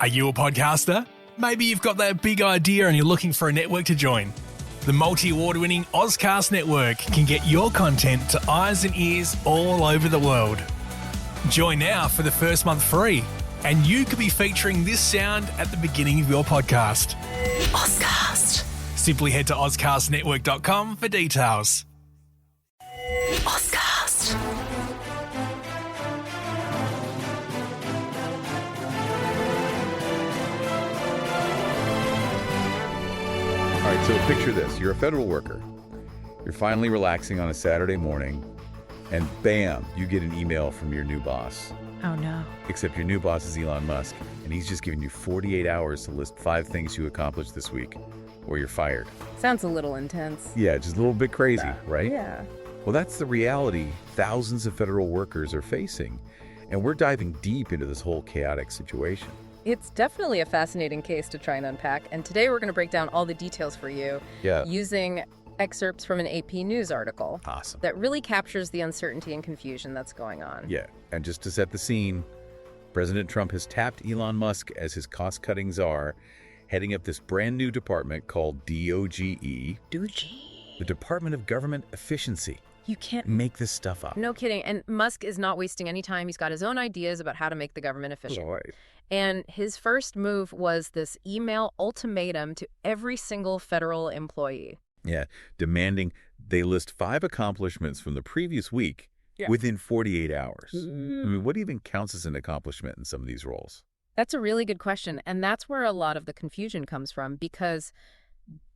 Are you a podcaster? Maybe you've got that big idea and you're looking for a network to join. The multi-award-winning Ozcast Network can get your content to eyes and ears all over the world. Join now for the first month free, and you could be featuring this sound at the beginning of your podcast. Ozcast. Simply head to ozcastnetwork.com for details. Ozcast. All right, so picture this. You're a federal worker. You're finally relaxing on a Saturday morning, and bam, you get an email from your new boss. Oh, no. Except your new boss is Elon Musk, and he's just giving you 48 hours to list 5 things you accomplished this week, or you're fired. Sounds a little intense. Yeah, just a little bit crazy, right? Yeah. Well, that's the reality thousands of federal workers are facing, and we're diving deep into this whole chaotic situation. It's definitely a fascinating case to try and unpack, and today we're going to break down all the details for you using excerpts from an AP News article. Awesome. That really captures the uncertainty and confusion that's going on. Yeah, and just to set the scene, President Trump has tapped Elon Musk as his cost-cutting czar, heading up this brand new department called DOGE. The Department of Government Efficiency. You can't make this stuff up. No kidding. And Musk is not wasting any time. He's got his own ideas about how to make the government efficient. Right. And his first move was this email ultimatum to every single federal employee. Yeah, demanding they list 5 accomplishments from the previous week within 48 hours. I mean, what even counts as an accomplishment in some of these roles? That's a really good question. And that's where a lot of the confusion comes from, because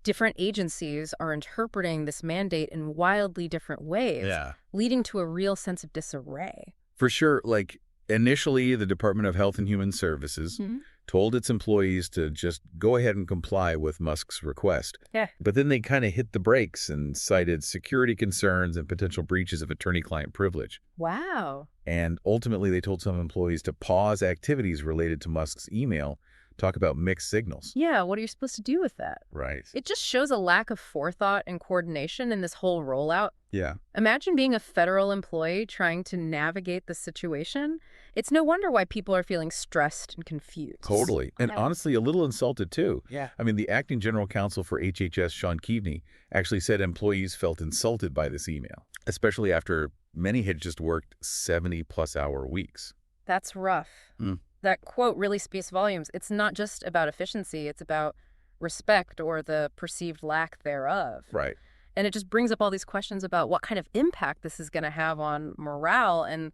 different agencies are interpreting this mandate in wildly different ways, leading to a real sense of disarray. For sure. Like, initially, the Department of Health and Human Services told its employees to just go ahead and comply with Musk's request. Yeah. But then they kind of hit the brakes and cited security concerns and potential breaches of attorney-client privilege. Wow. And ultimately, they told some employees to pause activities related to Musk's email, talk about mixed signals. Yeah, what are you supposed to do with that? Right. It just shows a lack of forethought and coordination in this whole rollout. Yeah. Imagine being a federal employee trying to navigate the situation. It's no wonder why people are feeling stressed and confused. Totally. And honestly, a little insulted, too. Yeah. I mean, the acting general counsel for HHS, Sean Keaveney, actually said employees felt insulted by this email, especially after many had just worked 70-plus hour weeks. That's rough. That quote really speaks volumes. It's not just about efficiency. It's about respect or the perceived lack thereof. Right. And it just brings up all these questions about what kind of impact this is going to have on morale and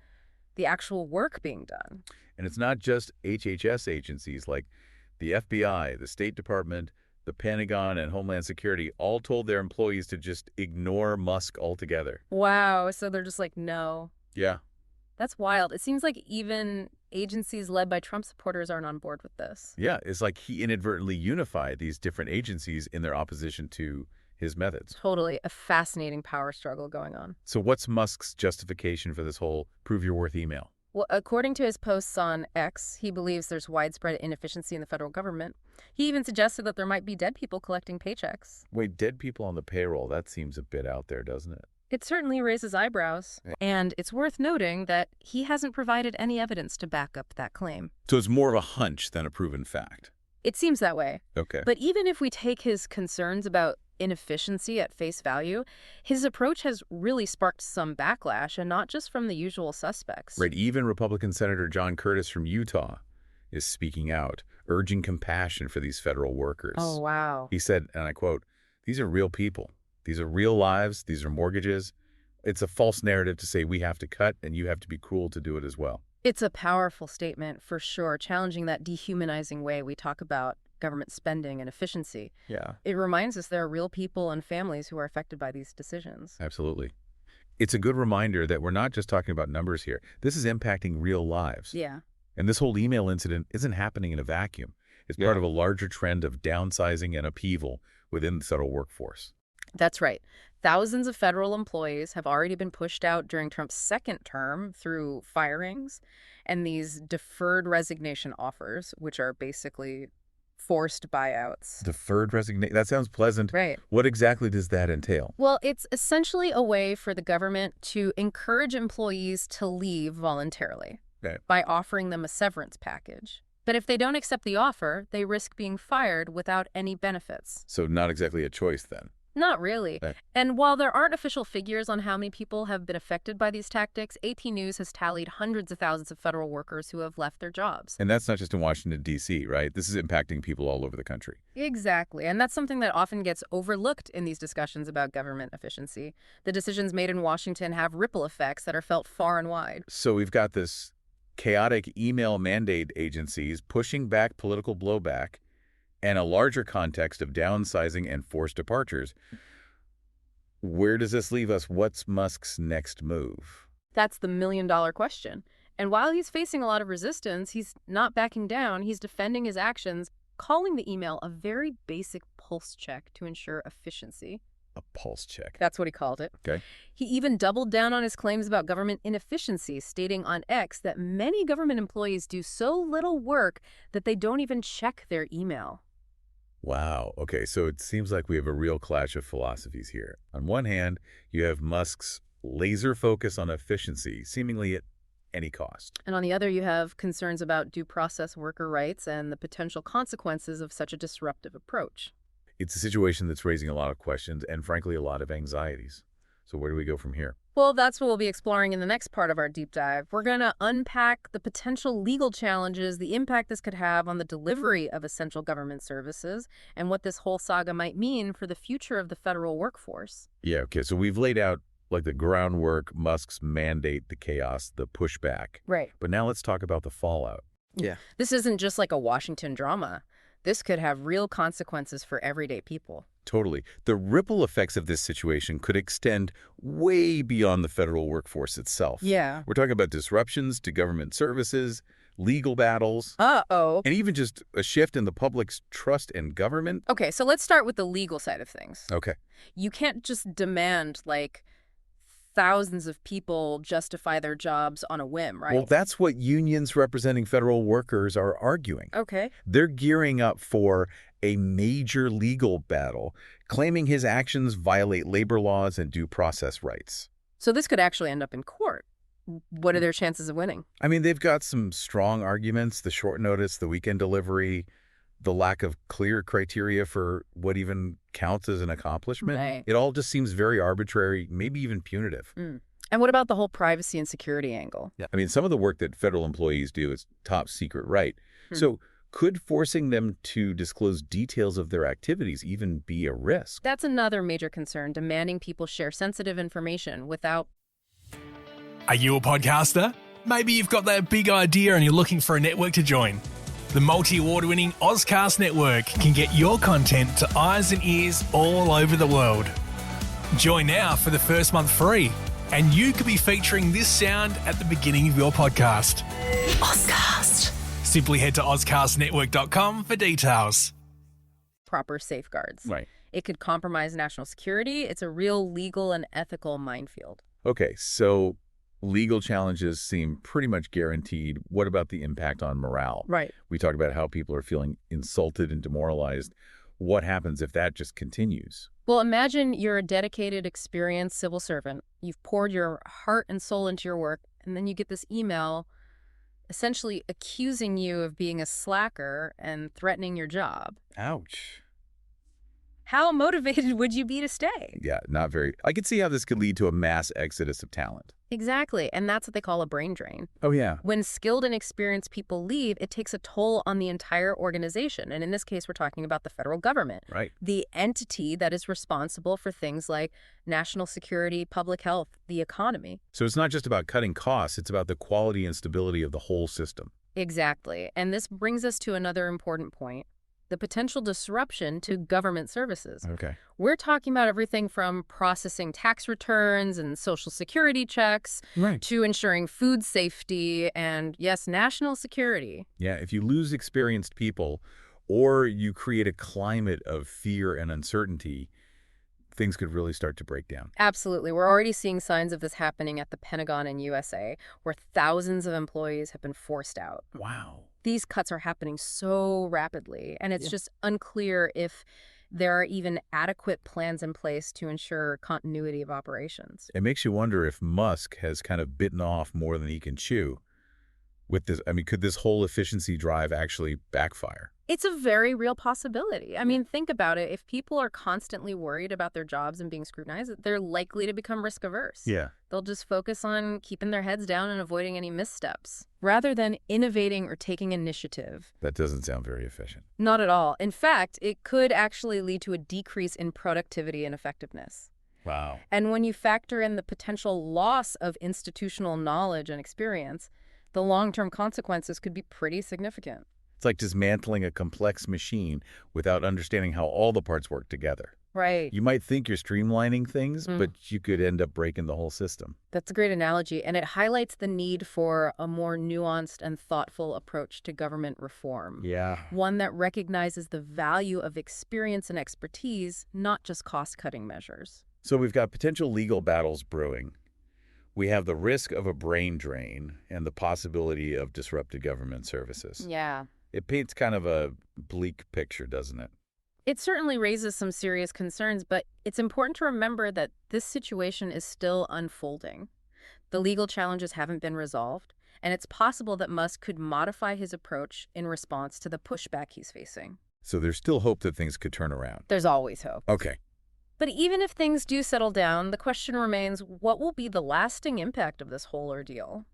the actual work being done. And it's not just HHS agencies like the FBI, the State Department, the Pentagon, and Homeland Security all told their employees to just ignore Musk altogether. Wow. So they're just like, no. Yeah. That's wild. It seems like even agencies led by Trump supporters aren't on board with this. Yeah, it's like he inadvertently unified these different agencies in their opposition to his methods. Totally. A fascinating power struggle going on. So what's Musk's justification for this whole prove your worth email? Well, according to his posts on X, he believes there's widespread inefficiency in the federal government. He even suggested that there might be dead people collecting paychecks. Wait, dead people on the payroll, that seems a bit out there, doesn't it? It certainly raises eyebrows. And it's worth noting that he hasn't provided any evidence to back up that claim. So it's more of a hunch than a proven fact. It seems that way. Okay. But even if we take his concerns about inefficiency at face value, his approach has really sparked some backlash, and not just from the usual suspects. Right. Even Republican Senator John Curtis from Utah is speaking out, urging compassion for these federal workers. Oh, wow. He said, and I quote, "These are real people. These are real lives. These are mortgages. It's a false narrative to say we have to cut and you have to be cruel to do it as well." It's a powerful statement, for sure, challenging that dehumanizing way we talk about government spending and efficiency. Yeah. It reminds us there are real people and families who are affected by these decisions. Absolutely. It's a good reminder that we're not just talking about numbers here. This is impacting real lives. Yeah. And this whole email incident isn't happening in a vacuum. It's part of a larger trend of downsizing and upheaval within the federal workforce. That's right. Thousands of federal employees have already been pushed out during Trump's second term through firings and these deferred resignation offers, which are basically forced buyouts. Deferred resignation. That sounds pleasant. Right. What exactly does that entail? Well, it's essentially a way for the government to encourage employees to leave voluntarily by offering them a severance package. But if they don't accept the offer, they risk being fired without any benefits. So not exactly a choice then. Not really. Okay. And while there aren't official figures on how many people have been affected by these tactics, AP News has tallied hundreds of thousands of federal workers who have left their jobs. And that's not just in Washington, D.C., right? This is impacting people all over the country. Exactly. And that's something that often gets overlooked in these discussions about government efficiency. The decisions made in Washington have ripple effects that are felt far and wide. So we've got this chaotic email mandate agencies pushing back political blowback and a larger context of downsizing and forced departures. Where does this leave us? What's Musk's next move? That's the million-dollar question. And while he's facing a lot of resistance, he's not backing down. He's defending his actions, calling the email a very basic pulse check to ensure efficiency. A pulse check. That's what he called it. Okay. He even doubled down on his claims about government inefficiency, stating on X that many government employees do so little work that they don't even check their email. Wow. Okay, so it seems like we have a real clash of philosophies here. On one hand, you have Musk's laser focus on efficiency, seemingly at any cost. And on the other, you have concerns about due process worker rights and the potential consequences of such a disruptive approach. It's a situation that's raising a lot of questions and, frankly, a lot of anxieties. So where do we go from here? Well, that's what we'll be exploring in the next part of our deep dive. We're going to unpack the potential legal challenges, the impact this could have on the delivery of essential government services, and what this whole saga might mean for the future of the federal workforce. Yeah, okay, so we've laid out like the groundwork, Musk's mandate, the chaos, the pushback. Right. But now let's talk about the fallout. Yeah. This isn't just like a Washington drama. This could have real consequences for everyday people. Totally. The ripple effects of this situation could extend way beyond the federal workforce itself. Yeah. We're talking about disruptions to government services, legal battles, Uh-oh. and even just a shift in the public's trust in government. Okay, so let's start with the legal side of things. Okay. You can't just demand, like, thousands of people justify their jobs on a whim, right? Well, that's what unions representing federal workers are arguing. Okay. They're gearing up for a major legal battle, claiming his actions violate labor laws and due process rights. So this could actually end up in court. What are their chances of winning? I mean, they've got some strong arguments, the short notice, the weekend delivery, the lack of clear criteria for what even counts as an accomplishment. Right. It all just seems very arbitrary, maybe even punitive. And what about the whole privacy and security angle? I mean, some of the work that federal employees do is top secret, right? So could forcing them to disclose details of their activities even be a risk? That's another major concern, demanding people share sensitive information without... Are you a podcaster? Maybe you've got that big idea and you're looking for a network to join. The multi-award-winning Ozcast network can get your content to eyes and ears all over the world. Join now for the first month free, and you could be featuring this sound at the beginning of your podcast. Ozcast. Simply head to ozcastnetwork.com for details. Proper safeguards. Right. It could compromise national security. It's a real legal and ethical minefield. Okay, so legal challenges seem pretty much guaranteed. What about the impact on morale? Right. We talked about how people are feeling insulted and demoralized. What happens if that just continues? Well, imagine you're a dedicated, experienced civil servant. You've poured your heart and soul into your work, and then you get this email essentially accusing you of being a slacker and threatening your job. Ouch. How motivated would you be to stay? Yeah, not very. I could see how this could lead to a mass exodus of talent. Exactly, and that's what they call a brain drain. Oh, yeah. When skilled and experienced people leave, it takes a toll on the entire organization. And in this case, we're talking about the federal government. Right. The entity that is responsible for things like national security, public health, the economy. So it's not just about cutting costs, it's about the quality and stability of the whole system. Exactly. And this brings us to another important point. The potential disruption to government services. Okay. We're talking about everything from processing tax returns and social security checks Right. to ensuring food safety and, yes, national security. Yeah, if you lose experienced people or you create a climate of fear and uncertainty, things could really start to break down. Absolutely. We're already seeing signs of this happening at the Pentagon in USA, where thousands of employees have been forced out. Wow. These cuts are happening so rapidly, and it's just unclear if there are even adequate plans in place to ensure continuity of operations. It makes you wonder if Musk has kind of bitten off more than he can chew. With this, I mean, could this whole efficiency drive actually backfire? It's a very real possibility. I mean, think about it. If people are constantly worried about their jobs and being scrutinized, they're likely to become risk averse. Yeah. They'll just focus on keeping their heads down and avoiding any missteps, rather than innovating or taking initiative. That doesn't sound very efficient. Not at all. In fact, it could actually lead to a decrease in productivity and effectiveness. Wow. And when you factor in the potential loss of institutional knowledge and experience, the long-term consequences could be pretty significant. It's like dismantling a complex machine without understanding how all the parts work together. Right. You might think you're streamlining things, but you could end up breaking the whole system. That's a great analogy, and it highlights the need for a more nuanced and thoughtful approach to government reform. Yeah. One that recognizes the value of experience and expertise, not just cost-cutting measures. So we've got potential legal battles brewing. We have the risk of a brain drain and the possibility of disrupted government services. Yeah. It paints kind of a bleak picture, doesn't it? It certainly raises some serious concerns, but it's important to remember that this situation is still unfolding. The legal challenges haven't been resolved, and it's possible that Musk could modify his approach in response to the pushback he's facing. So there's still hope that things could turn around. There's always hope. Okay. But even if things do settle down, the question remains, what will be the lasting impact of this whole ordeal?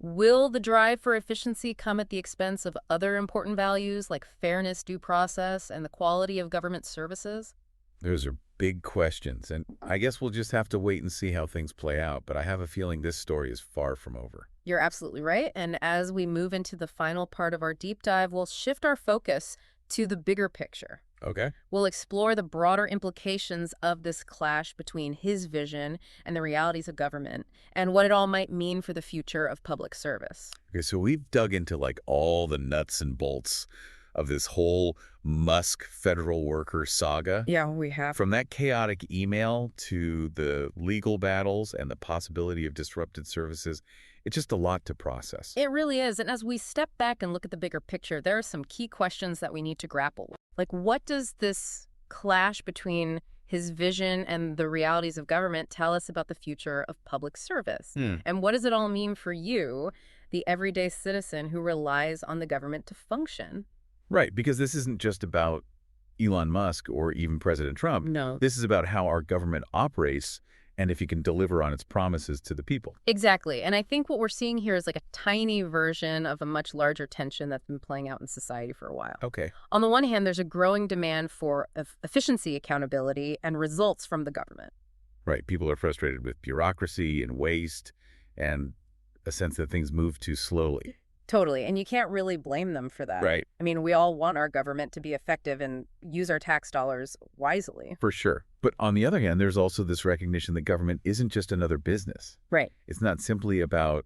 Will the drive for efficiency come at the expense of other important values like fairness, due process, and the quality of government services? Those are big questions, and I guess we'll just have to wait and see how things play out, but I have a feeling this story is far from over. You're absolutely right, and as we move into the final part of our deep dive, we'll shift our focus to the bigger picture. Okay. We'll explore the broader implications of this clash between his vision and the realities of government, and what it all might mean for the future of public service. Okay, so we've dug into like all the nuts and bolts of this whole Musk federal worker saga. Yeah, we have. From that chaotic email to the legal battles and the possibility of disrupted services, it's just a lot to process. It really is, and as we step back and look at the bigger picture, there are some key questions that we need to grapple with. Like, what does this clash between his vision and the realities of government tell us about the future of public service? And what does it all mean for you, the everyday citizen who relies on the government to function? Right, because this isn't just about Elon Musk or even President Trump. No. This is about how our government operates and if he can deliver on its promises to the people. Exactly. And I think what we're seeing here is like a tiny version of a much larger tension that's been playing out in society for a while. Okay. On the one hand, there's a growing demand for efficiency, accountability, and results from the government. Right. People are frustrated with bureaucracy and waste and a sense that things move too slowly. Totally. And you can't really blame them for that. Right. I mean, we all want our government to be effective and use our tax dollars wisely. For sure. But on the other hand, there's also this recognition that government isn't just another business. Right. It's not simply about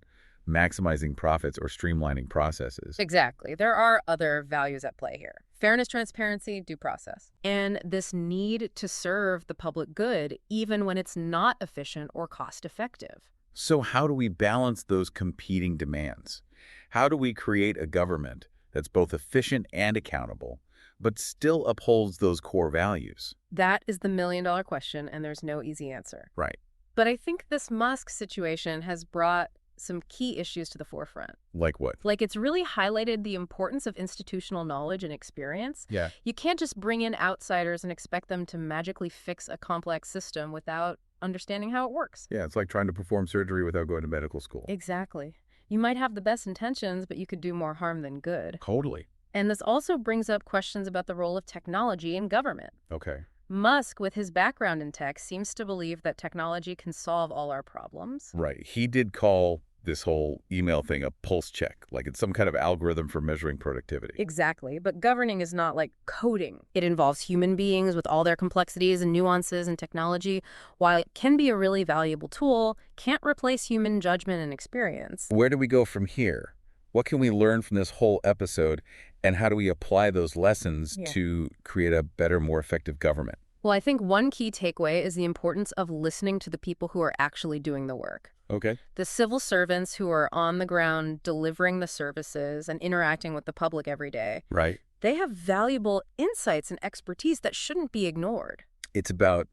maximizing profits or streamlining processes. Exactly. There are other values at play here. Fairness, transparency, due process. And this need to serve the public good, even when it's not efficient or cost effective. So how do we balance those competing demands? How do we create a government that's both efficient and accountable, but still upholds those core values? That is the million-dollar question, and there's no easy answer. Right. But I think this Musk situation has brought some key issues to the forefront. Like what? Like, it's really highlighted the importance of institutional knowledge and experience. Yeah. You can't just bring in outsiders and expect them to magically fix a complex system without understanding how it works. Yeah, it's like trying to perform surgery without going to medical school. Exactly. You might have the best intentions, but you could do more harm than good. Totally. And this also brings up questions about the role of technology in government. Okay. Musk, with his background in tech, seems to believe that technology can solve all our problems. Right. He did call this whole email thing a pulse check, like it's some kind of algorithm for measuring productivity. Exactly. But governing is not like coding. It involves human beings with all their complexities and nuances, and technology, while it can be a really valuable tool, can't replace human judgment and experience. Where do we go from here? What can we learn from this whole episode, and how do we apply those lessons to create a better, more effective government? Well, I think one key takeaway is the importance of listening to the people who are actually doing the work. Okay. The civil servants who are on the ground delivering the services and interacting with the public every day. Right. They have valuable insights and expertise that shouldn't be ignored. It's about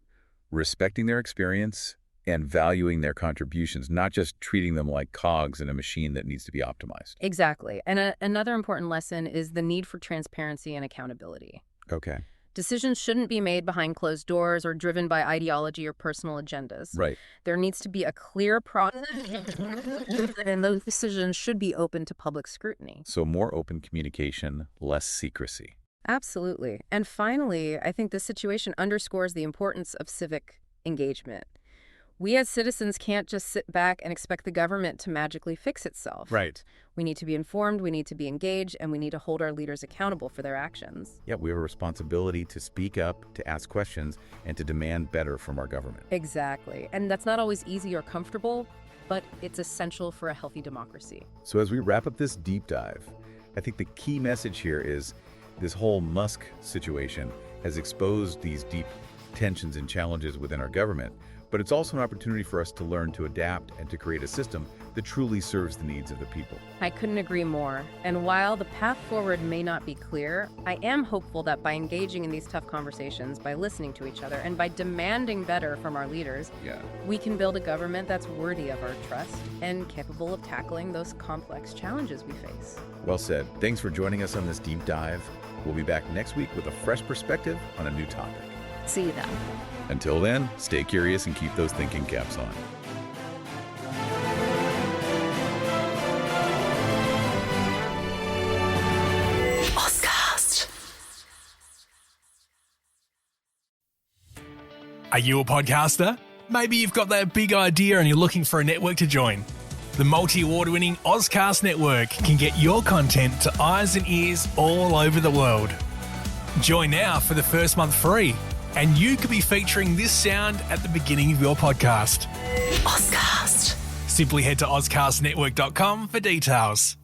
respecting their experience and valuing their contributions, not just treating them like cogs in a machine that needs to be optimized. Exactly. And another important lesson is the need for transparency and accountability. Okay. Decisions shouldn't be made behind closed doors or driven by ideology or personal agendas. Right. There needs to be a clear process, and those decisions should be open to public scrutiny. So more open communication, less secrecy. Absolutely. And finally, I think this situation underscores the importance of civic engagement. We as citizens can't just sit back and expect the government to magically fix itself. Right. We need to be informed, we need to be engaged, and we need to hold our leaders accountable for their actions. Yeah, we have a responsibility to speak up, to ask questions, and to demand better from our government. Exactly. And that's not always easy or comfortable, but it's essential for a healthy democracy. So as we wrap up this deep dive, I think the key message here is this whole Musk situation has exposed these deep tensions and challenges within our government, but it's also an opportunity for us to learn to adapt and to create a system that truly serves the needs of the people. I couldn't agree more. And while the path forward may not be clear, I am hopeful that by engaging in these tough conversations, by listening to each other, and by demanding better from our leaders, we can build a government that's worthy of our trust and capable of tackling those complex challenges we face. Well said. Thanks for joining us on this deep dive. We'll be back next week with a fresh perspective on a new topic. See you then. Until then, stay curious and keep those thinking caps on. Are you a podcaster? Maybe you've got that big idea and you're looking for a network to join. The multi-award-winning Ozcast network can get your content to eyes and ears all over the world. Join now for the first month free, and you could be featuring this sound at the beginning of your podcast. Ozcast. Simply head to ozcastnetwork.com for details.